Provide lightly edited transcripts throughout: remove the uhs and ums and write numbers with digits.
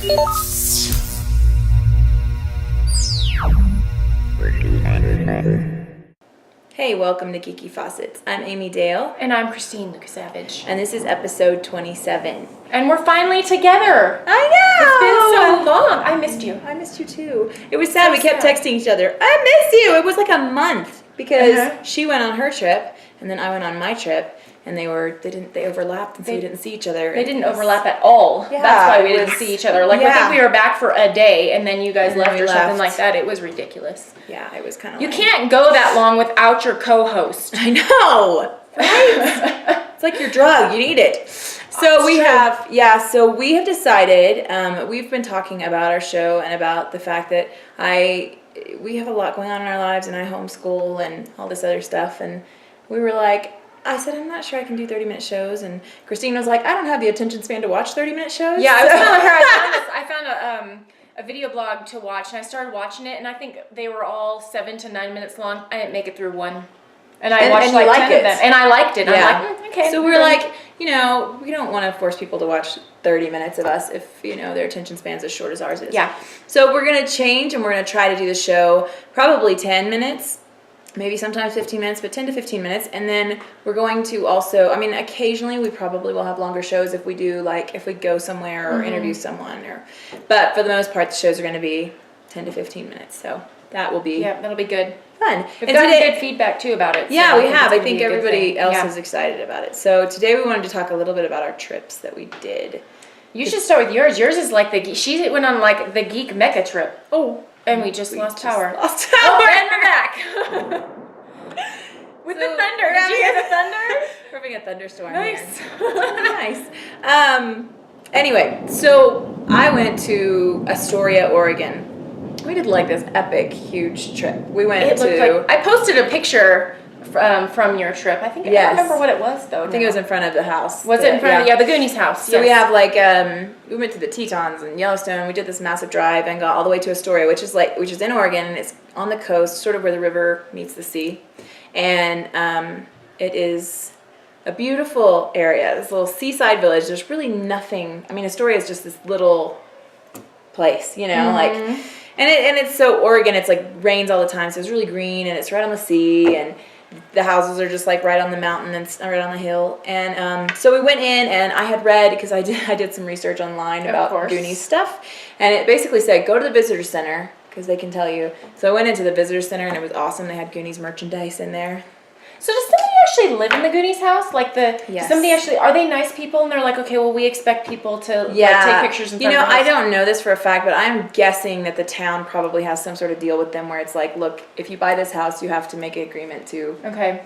Hey, welcome to Geeky Faucets. I'm Amy Dale. And I'm Christine Lucas Savage. And this is episode 27. And we're finally together. I know! It's been so long. I missed you. I missed you too. It was sad. We kept texting each other. I miss you! It was like a month because she went on her trip and then I went on my trip. And they overlapped, and so we didn't see each other. They didn't overlap at all. Yeah, that's why we didn't see each other. Like, I think we were back for a day, and then you guys left or something like that. It was ridiculous. Yeah, it was kind of. You can't go that long without your co-host. I know, right? It's like your drug. You need it. So we have decided. We've been talking about our show and about the fact that we have a lot going on in our lives, and I homeschool and all this other stuff, and we were like. I said, I'm not sure I can do 30-minute shows. And Christine was like, I don't have the attention span to watch 30-minute shows. Yeah, I was telling her I found a video blog to watch, and I started watching it, and I think they were all 7 to 9 minutes long. I didn't make it through one. And I watched like 10 of them. And I liked it. Yeah. I'm like, okay. So we're like, we don't want to force people to watch 30 minutes of us if, their attention span's as short as ours is. Yeah. So we're going to change, and we're going to try to do the show probably 10 minutes. Maybe sometimes 15 minutes, but 10 to 15 minutes. And then we're going to also, occasionally we probably will have longer shows if we do, if we go somewhere or interview someone. But for the most part, the shows are going to be 10 to 15 minutes. So that will be that'll be good. Fun. We've gotten good feedback, too, about it. Yeah, we have. I think everybody else is excited about it. So today we wanted to talk a little bit about our trips that we did. You should start with yours. Yours is she went on, the Geek Mecca trip. Oh. And we just lost power. Oh, and we're back. With the thunder. Did you hear the thunder? We're having a thunderstorm. Nice. Nice. Anyway, so I went to Astoria, Oregon. We did this epic, huge trip. We went I posted a picture from your trip. I think I don't remember what it was though. I think it was in front of the house. Was it in front of the Goonies house? So we have we went to the Tetons and Yellowstone. We did this massive drive and got all the way to Astoria, which is in Oregon, and it's on the coast, sort of where the river meets the sea. And it is a beautiful area. This little seaside village. There's really nothing. Astoria is just this little place, and it's so Oregon. It's rains all the time, so it's really green and it's right on the sea and. The houses are just right on the mountain and right on the hill. And so we went in, and I had read, because I did some research online about Goonies stuff, and it basically said go to the visitor center because they can tell you. So I went into the visitor center, and it was awesome. They had Goonies merchandise in there. So does somebody actually live in the Goonies house? Somebody actually, are they nice people? And they're like, okay, well, we expect people to take pictures in front of us. I don't know this for a fact, but I'm guessing that the town probably has some sort of deal with them where it's look, if you buy this house, you have to make an agreement to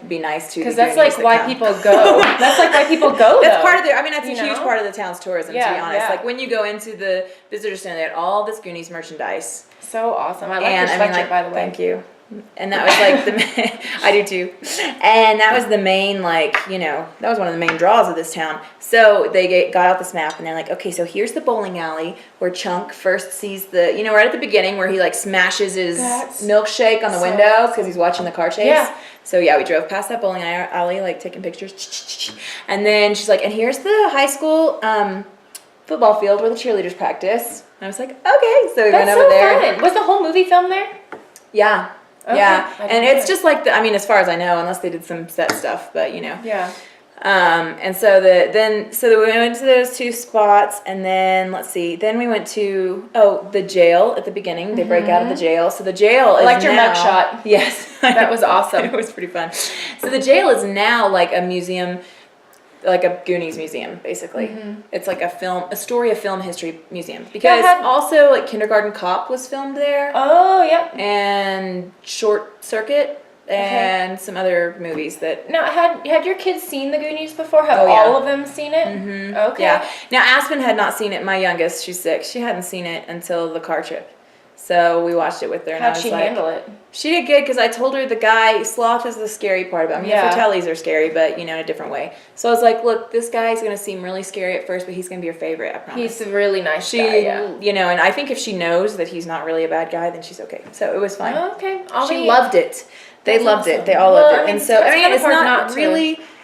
be nice to the Goonies. Because that's why people go. That's why people go, That's part of that's a huge part of the town's tourism, to be honest. Yeah. When you go into the visitor center, they had all this Goonies merchandise. So awesome. I like your sweatshirt, by the way. Thank you. And that was I do too. And that was the main, that was one of the main draws of this town. So they got out this map, and they're like, okay, so here's the bowling alley where Chunk first sees right at the beginning where he smashes his milkshake on the window because he's watching the car chase. Yeah. So we drove past that bowling alley, taking pictures. And then she's like, and here's the high school football field where the cheerleaders practice. And I was like, okay. So we went over there. Fun. Was the whole movie filmed there? Yeah. Okay. Yeah, and it's just as far as I know, unless they did some set stuff, but Yeah. And so we went to those two spots, and then then we went to the jail at the beginning. They break out of the jail, so the jail is your mugshot. Yes, that was awesome. It was pretty fun. So the jail is now a museum. A Goonies museum, basically. Mm-hmm. It's Astoria film history museum. Because also, Kindergarten Cop was filmed there. Oh, yep. And Short Circuit and some other movies that... Now, had your kids seen the Goonies before? Have all of them seen it? Mm-hmm. Okay. Yeah. Now, Aspen had not seen it. My youngest, she's 6. She hadn't seen it until the car trip. So we watched it with her. How'd she handle it? She did good because I told her Sloth is the scary part about it. The Fratellis are scary, but, in a different way. So I was like, look, this guy's going to seem really scary at first, but he's going to be your favorite, I promise. He's a really nice guy, and I think if she knows that he's not really a bad guy, then she's okay. So it was fine. Oh, okay. She loved it. They loved it. They all loved it. And so, it's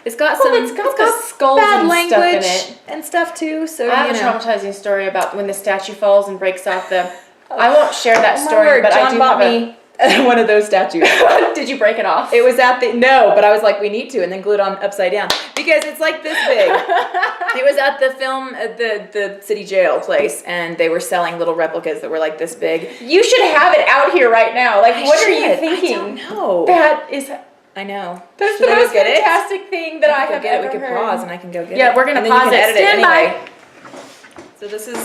It's got it's got the skulls bad and language stuff in it. and stuff too. So I have a traumatizing story about when the statue falls and breaks off the. I won't share that story, but John I do bought have me one of those statues. Did you break it off? It was at but I was like, we need to, and then glued on upside down because it's like this big. It was at the film, the city jail place, and they were selling little replicas that were like this big. You should have it out here right now. Like, what are you thinking? I don't know. That is. I know. That's the most fantastic thing that I have ever heard. We could pause, and I can go get it. Yeah, we're gonna pause it. Stand by. So this is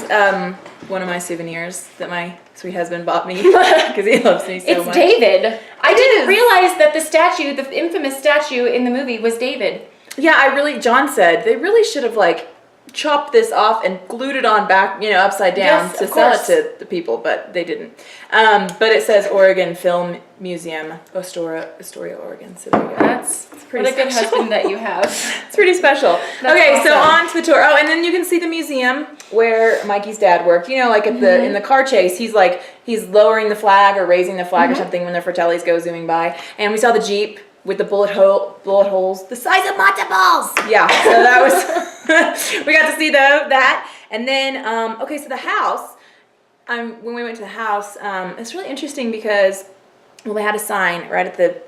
one of my souvenirs that my sweet husband bought me because he loves me so much. It's David. I didn't realize that the statue, the infamous statue in the movie, was David. Yeah, John said they really should have like chopped this off and glued it on back, upside down to sell it to the people, but they didn't. But it says Oregon Film Museum, Astoria, Oregon. So there you go. That's pretty what a good husband that you have. It's pretty special. Okay, awesome. So on to the tour. Oh, and then you can see the museum where Mikey's dad worked. Like at in the car chase, he's lowering the flag or raising the flag or something when the Fratellis go zooming by, and we saw the Jeep with the bullet holes the size of matzo balls. Yeah, so that was we got to see that, and then so the house. When we went to the house, it's really interesting because they had a sign right at the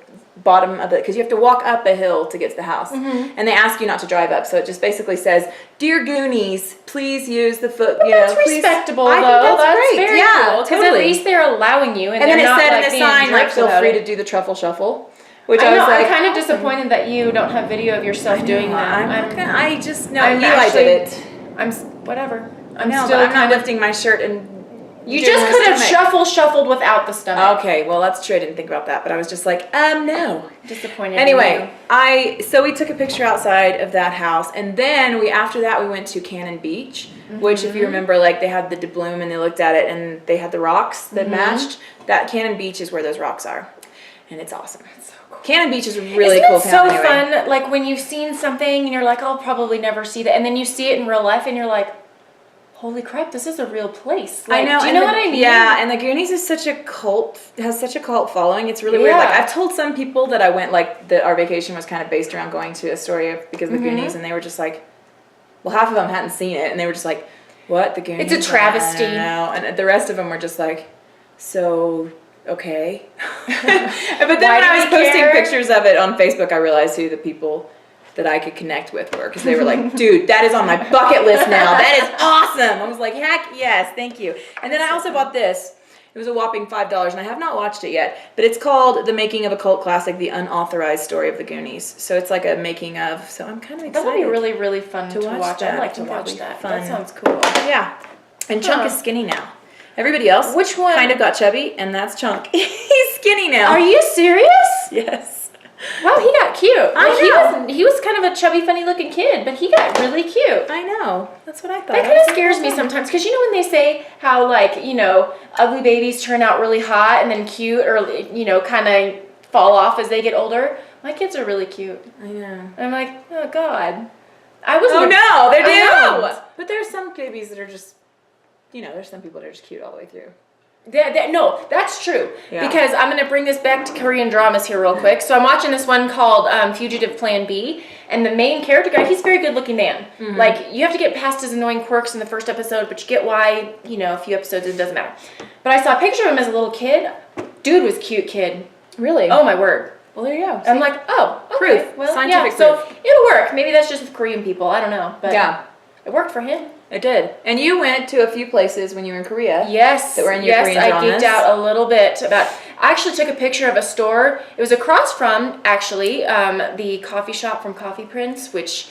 bottom of it because you have to walk up a hill to get to the house, and they ask you not to drive up. So it just basically says, "Dear Goonies, please use the foot." That's respectable, I though. Think that's great. Very cool. Because at least they're allowing you, and then it not, said like, in the sign, like, feel free to do the truffle shuffle. Which I was like, I'm kind of disappointed that you don't have video of yourself doing that. I just know Eli did it. I'm whatever. I'm not lifting my shirt and. You just could have shuffled without the stomach. Okay, well that's true. I didn't think about that, but I was just like, no. Disappointed. Anyway, so we took a picture outside of that house, and then after that we went to Cannon Beach, which, if you remember, like they had the doubloon and they looked at it and they had the rocks that matched. That Cannon Beach is where those rocks are, and it's awesome. It's so cool. Cannon Beach is a really cool town. It's so fun. Like when you've seen something and you're like, I'll probably never see that, and then you see it in real life and you're like, holy crap, this is a real place. Like, I know. Do you know what I mean? Yeah, and the Goonies is has such a cult following. It's really weird. Like I've told some people that I went, like that our vacation was kind of based around going to Astoria because of the Goonies, and they were just like, well, half of them hadn't seen it, and they were just like, what, the Goonies? It's a travesty. No, and the rest of them were just like, so okay. But then when I was posting pictures of it on Facebook, I realized who the people that I could connect with were, because they were like, dude, that is on my bucket list now. That is awesome. I was like, heck yes, thank you. And then I also bought this. It was a whopping $5, and I have not watched it yet, but it's called The Making of a Cult Classic, The Unauthorized Story of the Goonies. So it's like a making of, so I'm kind of excited. That would be really, really fun to watch. I'd like to watch that. Fun. That sounds cool. Yeah. And Chunk is skinny now. Everybody else Which one? kind of got chubby, and that's Chunk. He's skinny now. Are you serious? Yes. Wow, he got cute. I know. He was kind of a chubby, funny-looking kid, but he got really cute. I know. That's what I thought. That kind of scares me sometimes, because when they say how, like, ugly babies turn out really hot and then cute, or, kind of fall off as they get older. My kids are really cute. I know. And I'm like, oh, God. I was. Oh, no, they're doomed. But there's some babies that are just, there's some people that are just cute all the way through. No, that's true. Yeah. Because I'm going to bring this back to Korean dramas here real quick. So I'm watching this one called Fugitive Plan B. And the main character guy, he's a very good looking man. Mm-hmm. Like, you have to get past his annoying quirks in the first episode, but you get why, a few episodes, it doesn't matter. But I saw a picture of him as a little kid. Dude was cute kid. Really? Oh, my word. Well, there you go. I'm like, oh, okay. Proof. Well, Scientific proof. So it'll work. Maybe that's just with Korean people. I don't know. But yeah. It worked for him. It did. And you went to a few places when you were in Korea. Yes. That were in your Korean dramas. I geeked out a little bit about. I actually took a picture of a store. It was across from, actually, the coffee shop from Coffee Prince, which,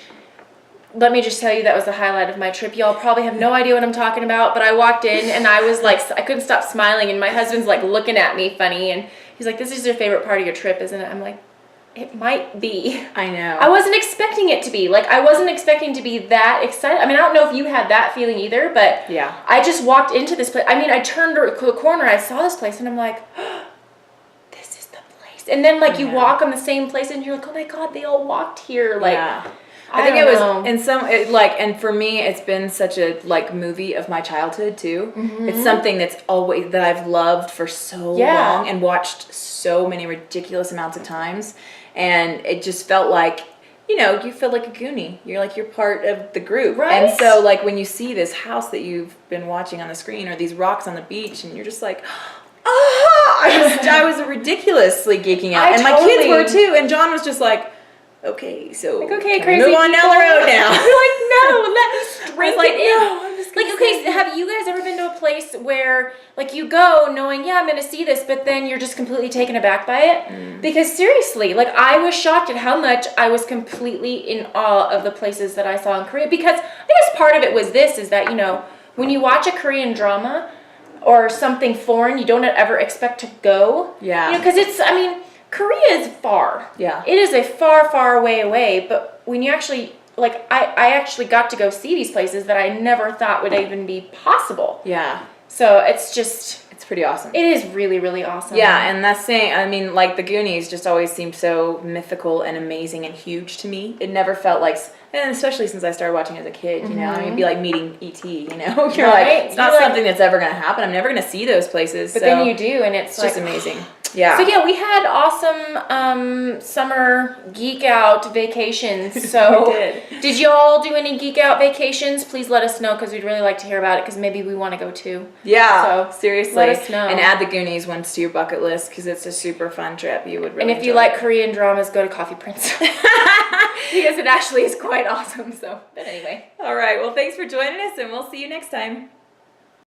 let me just tell you, that was the highlight of my trip. Y'all probably have no idea what I'm talking about, but I walked in and I was like, I couldn't stop smiling, and my husband's like looking at me funny, and he's like, this is your favorite part of your trip, isn't it? I'm like, it might be. I know. I wasn't expecting it to be. Like, I wasn't expecting to be that excited. I mean, I don't know if you had that feeling either, but yeah. I just walked into this place. I mean, I turned the corner, I saw this place, and I'm like, oh, this is the place. And then, like, you walk on the same place, and you're like, oh my God, they all walked here. Like, yeah. I think it was in some and for me, it's been such a movie of my childhood too. Mm-hmm. It's something that's always that I've loved for so long and watched so many ridiculous amounts of times, and it just felt like you know, you feel like a Goonie. You're like, you're part of the group. Right. And so, like, when you see this house that you've been watching on the screen or these rocks on the beach, and you're just like, I was ridiculously geeking out. And my kids were too. And John was just like, okay, so like, okay, crazy move on down the road now. You're like, no, let me drink it in. No, I'm just like, okay, so have you guys ever been to a place where, like, you go knowing, yeah, I'm going to see this, but then you're just completely taken aback by it? Because seriously, like, I was shocked at how much I was completely in awe of the places that I saw in Korea. Because I guess part of it was this, is that, you know, when you watch a Korean drama or something foreign, you don't ever expect to go. Yeah. You know, because it's, I mean, Korea is far. Yeah. It is a far, far way away. But when you actually, like, I actually got to go see these places that I never thought would even be possible. Yeah. So it's pretty awesome. It is really, really awesome. Yeah, and that's saying, I mean, like, the Goonies just always seemed so mythical and amazing and huge to me. It never felt like, and especially since I started watching as a kid, you know, I mean, it'd be like meeting E.T., you know? You're like, it's not something that's ever going to happen. I'm never going to see those places. But then you do, and it's like, just amazing. Yeah. So yeah, we had awesome summer geek out vacations. So we did y'all do any geek out vacations? Please let us know, because we'd really like to hear about it, because maybe we want to go too. Yeah, so seriously. Let us know. And add the Goonies once to your bucket list, because it's a super fun trip. You would really And if you like Korean dramas, go to Coffee Prince. Because it actually is quite awesome. So, but anyway. All right. Well, thanks for joining us, and we'll see you next time.